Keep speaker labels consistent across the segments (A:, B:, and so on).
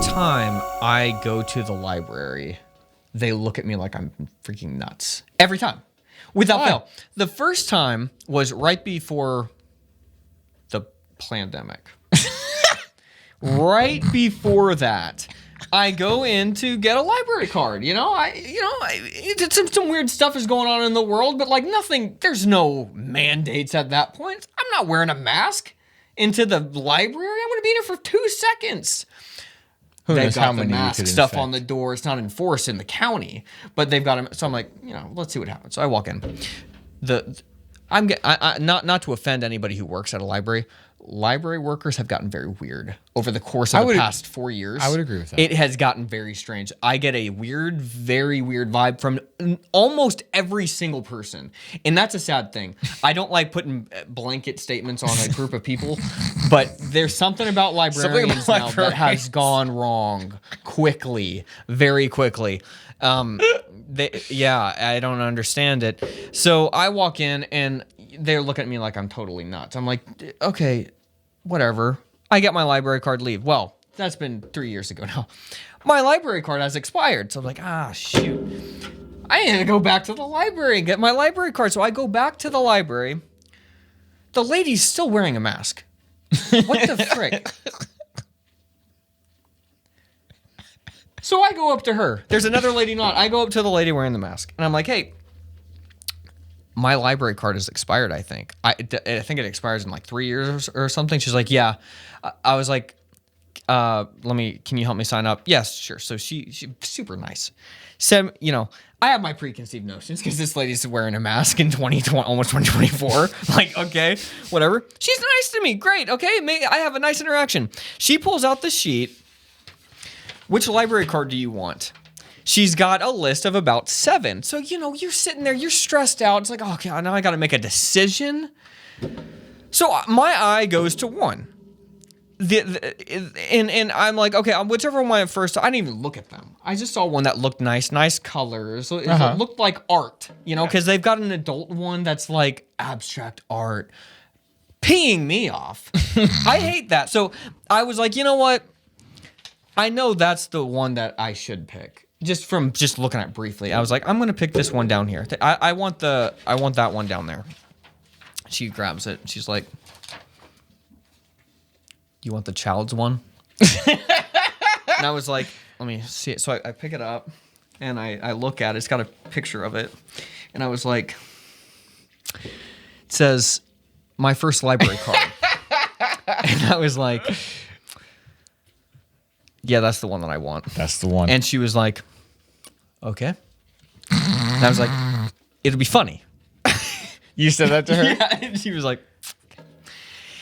A: time I go to the library, they look at me like I'm freaking nuts. Every time. Without fail. The first time was right before the pandemic. Right before that, I go in to get a library card. Some weird stuff is going on in the world, but like nothing, there's no mandates at that point. I'm not wearing a mask into the library. I'm going to be in here for 2 seconds. They've got the mask stuff on the door. It's not enforced in the county, but they've got them. So I'm like, let's see what happens. So I walk in. Not to offend anybody who works at a library. Library workers have gotten very weird over the course of the past 4 years.
B: I would agree with that.
A: It has gotten very strange. I get a very weird vibe from almost every single person. And that's a sad thing. I don't like putting blanket statements on a group of people, but there's something about librarians now that has gone wrong quickly, very quickly. I don't understand it. So I walk in and they're looking at me like I'm totally nuts. I'm like, okay, whatever. I get my library card, leave. Well, that's been 3 years ago now. My library card has expired. So I'm like, shoot. I need to go back to the library and get my library card. So I go back to the library. The lady's still wearing a mask. What the frick? So I go up to her. There's another lady not. I go up to the lady wearing the mask. And I'm like, hey, my library card is expired, I think. I think it expires in like 3 years or something. She's like, yeah. I was like, can you help me sign up? Yes, sure. So she's super nice. So, I have my preconceived notions because this lady's wearing a mask in 2020, almost 2024. Like, okay, whatever. She's nice to me. Great. Okay. I have a nice interaction. She pulls out the sheet. Which library card do you want? She's got a list of about 7. So, you're sitting there, you're stressed out. It's like, okay, now I got to make a decision. So my eye goes to 1. And I'm like, okay, whichever one at first, I didn't even look at them. I just saw one that looked nice colors. So it looked like art, because they've got an adult one that's like abstract art. Peeing me off. I hate that. So I was like, you know what? I know that's the one that I should pick. Just looking at it briefly, I was like, I'm gonna pick this one down here. I want that one down there. She grabs it. She's like, "You want the child's one?" And I was like, "Let me see it." So I pick it up, and I look at it. It's got a picture of it, and I was like, "It says my first library card," and I was like, yeah, that's the one that I want.
B: That's the one.
A: And she was like, okay. And I was like, it'll be funny.
B: You said that to her?
A: Yeah. And she was like,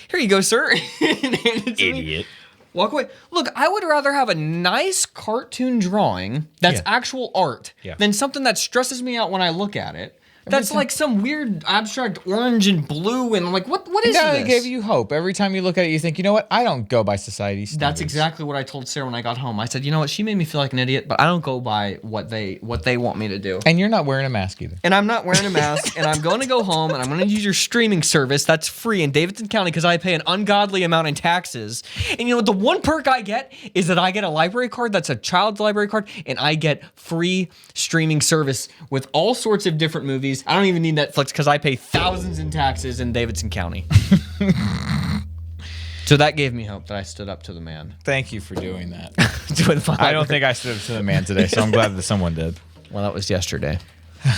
A: here you go, sir.
B: Idiot.
A: Walk away. Look, I would rather have a nice cartoon drawing that's actual art than something that stresses me out when I look at it. That's like some weird abstract orange and blue and I'm like, what is this?
B: It gave you hope. Every time you look at it, you think, you know what? I don't go by society standards.
A: That's exactly what I told Sarah when I got home. I said, you know what? She made me feel like an idiot, but I don't go by what they want me to do.
B: And you're not wearing a mask either.
A: And I'm not wearing a mask, and I'm going to go home, and I'm going to use your streaming service that's free in Davidson County because I pay an ungodly amount in taxes. And you know what? The one perk I get is that I get a library card that's a child's library card, and I get free streaming service with all sorts of different movies. I don't even need Netflix because I pay thousands in taxes in Davidson County. So that gave me hope that I stood up to the man.
B: Thank you for doing that.
A: I
B: don't think I stood up to the man today, so I'm glad that someone did.
A: Well, that was yesterday.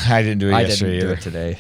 B: I didn't do it yesterday either.
A: I didn't do it today.